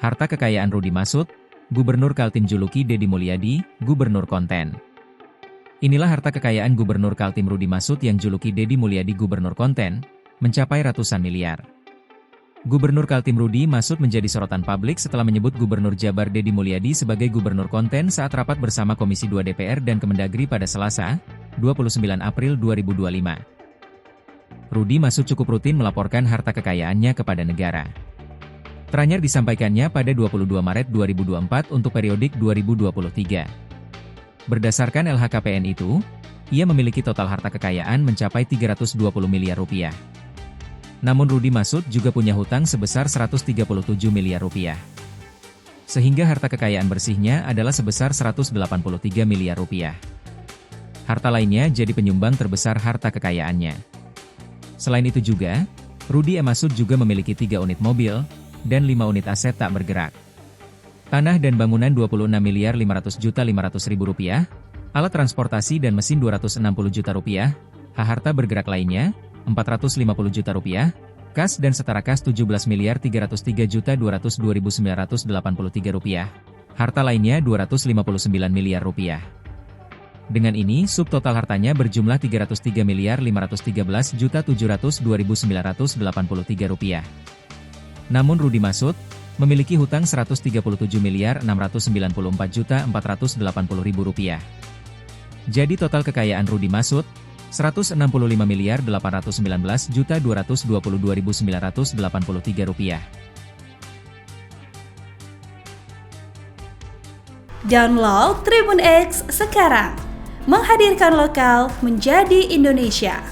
Harta kekayaan Rudi Marsud, Gubernur Kaltim juluki Deddy Mulyadi, Gubernur Konten. Inilah harta kekayaan Gubernur Kaltim Rudi Marsud yang juluki Deddy Mulyadi Gubernur Konten, mencapai ratusan miliar. Gubernur Kaltim Rudi Marsud menjadi sorotan publik setelah menyebut Gubernur Jabar Deddy Mulyadi sebagai Gubernur Konten saat rapat bersama Komisi 2 DPR dan Kemendagri pada Selasa, 29 April 2025. Rudi Marsud cukup rutin melaporkan harta kekayaannya kepada negara. Teranyar disampaikannya pada 22 Maret 2024 untuk periodik 2023. Berdasarkan LHKPN itu, ia memiliki total harta kekayaan mencapai 320 miliar rupiah. Namun Rudi Marsud juga punya hutang sebesar 137 miliar rupiah. Sehingga harta kekayaan bersihnya adalah sebesar 183 miliar rupiah. Harta lainnya jadi penyumbang terbesar harta kekayaannya. Selain itu juga, Rudi Marsud juga memiliki 3 unit mobil, dan 5 unit aset tak bergerak. Tanah dan bangunan 26.500.500.000 rupiah, alat transportasi dan mesin 260 juta rupiah, harta bergerak lainnya, 450 juta rupiah, kas dan setara kas 17.303.202.983 rupiah, harta lainnya 259 miliar rupiah. Dengan ini, subtotal hartanya berjumlah 303.513.702.983 rupiah. Namun Rudi Marsud memiliki hutang 137.694.480.000 rupiah. Jadi total kekayaan Rudi Marsud 165.819.222.983 rupiah. Download Tribun X sekarang, menghadirkan lokal menjadi Indonesia.